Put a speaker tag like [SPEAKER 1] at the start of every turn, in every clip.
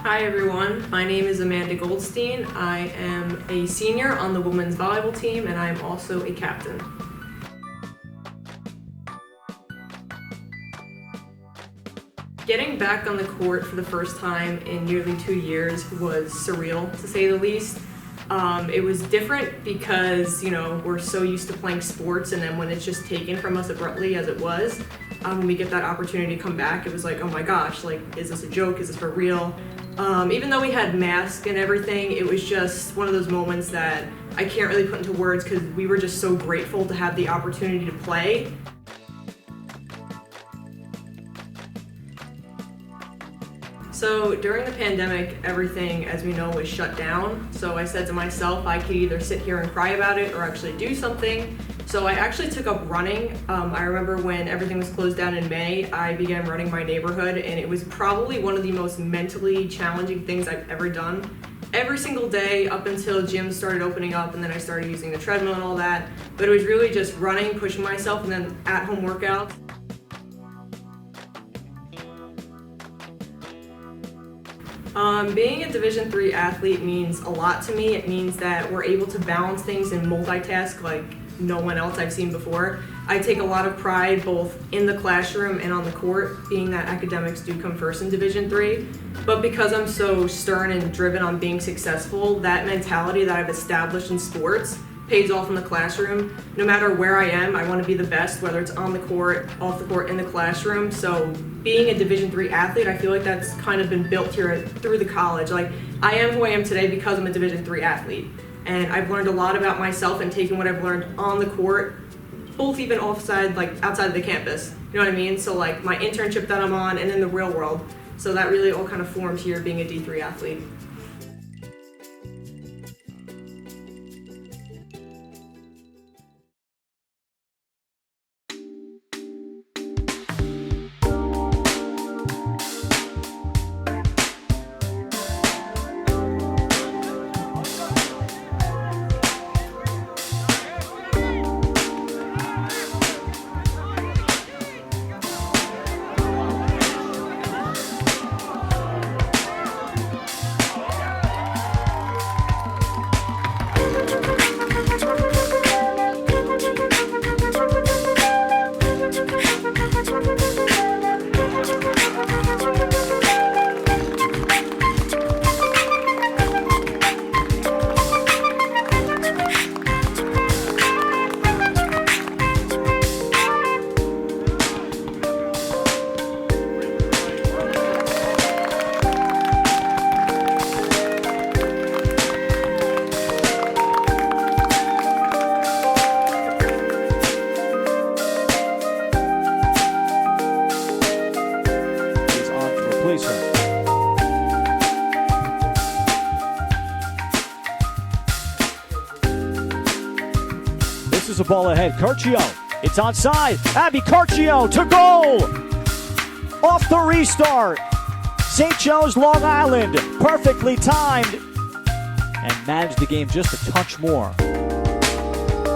[SPEAKER 1] Hi everyone, my name is Amanda Goldstein. I am a senior on the women's volleyball team and I'm also a captain. Getting back on the court for the first time in nearly 2 years was surreal, to say the least. It was different because, we're so used to playing sports, and then when it's just taken from us abruptly as it was, when we get that opportunity to come back, it was like, oh my gosh, is this a joke? Is this for real? Even though we had masks and everything, it was just one of those moments that I can't really put into words because we were just so grateful to have the opportunity to play. So during the pandemic, everything, as we know, was shut down. So I said to myself, I could either sit here and cry about it or actually do something. So I actually took up running. I remember when everything was closed down in May, I began running my neighborhood, and it was probably one of the most mentally challenging things I've ever done. Every single day up until gyms started opening up, and then I started using the treadmill and all that. But it was really just running, pushing myself, and then at-home workouts. Being a Division III athlete means a lot to me. It means that we're able to balance things and multitask like no one else I've seen before. I take a lot of pride both in the classroom and on the court, being that academics do come first in Division III. But because I'm so stern and driven on being successful, that mentality that I've established in sports pays off in the classroom. No matter where I am, I want to be the best, whether it's on the court, off the court, in the classroom. So being a Division III athlete, I feel like that's kind of been built here through the college. I am who I am today because I'm a Division III athlete. And I've learned a lot about myself and taken what I've learned on the court, both even outside of the campus. You know what I mean? So my internship that I'm on and in the real world. So that really all kind of formed here being a D3 athlete.
[SPEAKER 2] This is a ball ahead. Curcio. It's onside. Abby Curcio to goal. Off the restart. St. Joe's, Long Island. Perfectly timed. And managed the game just a touch more.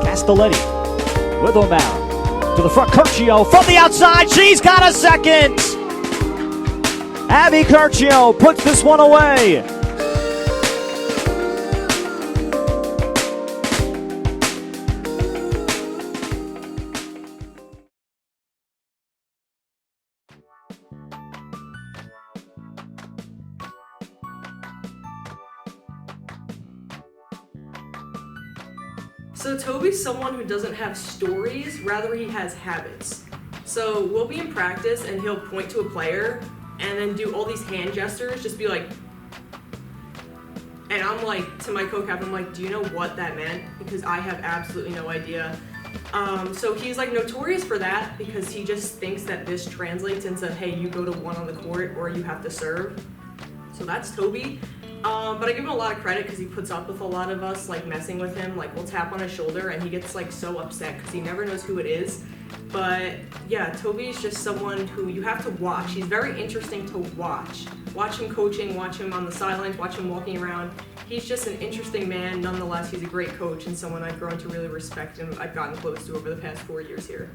[SPEAKER 2] Castelletti with O'Mara. To the front. Curcio from the outside. She's got a second. Abby Curcio puts this one away.
[SPEAKER 1] So Toby's someone who doesn't have stories, rather he has habits. So we'll be in practice and he'll point to a player and then do all these hand gestures, just be like, and I'm like, to my co-captain, I'm like, do you know what that meant? Because I have absolutely no idea. So he's notorious for that because he just thinks that this translates into, hey, you go to one on the court or you have to serve. So that's Toby. But I give him a lot of credit because he puts up with a lot of us messing with him. We'll tap on his shoulder and he gets so upset because he never knows who it is. But yeah, Toby is just someone who you have to watch. He's very interesting to watch. Watch him coaching, watch him on the sidelines, watch him walking around. He's just an interesting man. Nonetheless, he's a great coach and someone I've grown to really respect and I've gotten close to over the past 4 years here.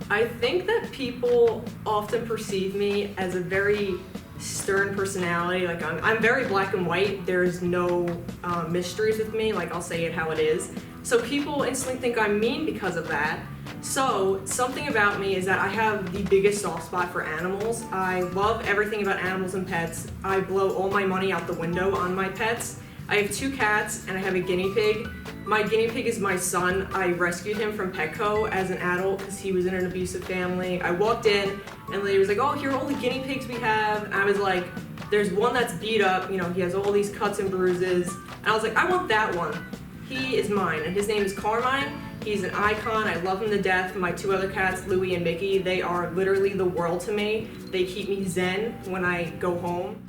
[SPEAKER 1] I think that people often perceive me as a very stern personality. Like I'm very black and white. There's no mysteries with me. Like I'll say it how it is. So people instantly think I'm mean because of that. So something about me is that I have the biggest soft spot for animals. I love everything about animals and pets. I blow all my money out the window on my pets. I have 2 cats and I have a guinea pig. My guinea pig is my son. I rescued him from Petco as an adult because he was in an abusive family. I walked in and the lady was like, oh, here are all the guinea pigs we have. And I was like, there's one that's beat up, you know, he has all these cuts and bruises. And I was like, I want that one. He is mine, and his name is Carmine. He's an icon. I love him to death. My 2 other cats, Louie and Mickey, they are literally the world to me. They keep me zen when I go home.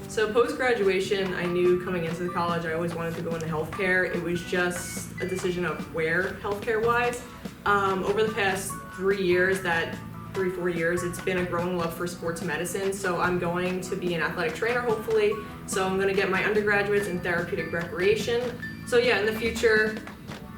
[SPEAKER 1] So post-graduation, I knew coming into the college I always wanted to go into healthcare. It was just a decision of where healthcare-wise. Over the past 3 years, 4 years, it's been a growing love for sports medicine. So I'm going to be an athletic trainer, hopefully. So I'm going to get my undergraduates in therapeutic recreation. So yeah, in the future,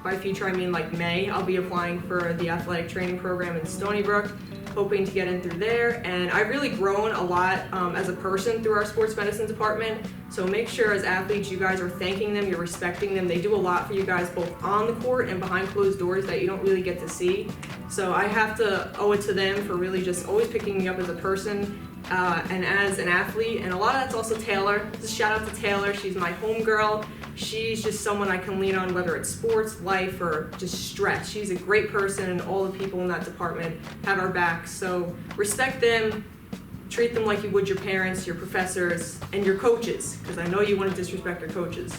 [SPEAKER 1] by future I mean like May, I'll be applying for the athletic training program in Stony Brook, hoping to get in through there. And I've really grown a lot as a person through our sports medicine department. So make sure as athletes you guys are thanking them, you're respecting them. They do a lot for you guys both on the court and behind closed doors that you don't really get to see. So I have to owe it to them for really just always picking me up as a person and as an athlete. And a lot of that's also Taylor. Just shout out to Taylor. She's my homegirl. She's just someone I can lean on, whether it's sports, life, or just stress. She's a great person, and all the people in that department have our backs. So respect them, treat them like you would your parents, your professors, and your coaches, because I know you wouldn't disrespect your coaches.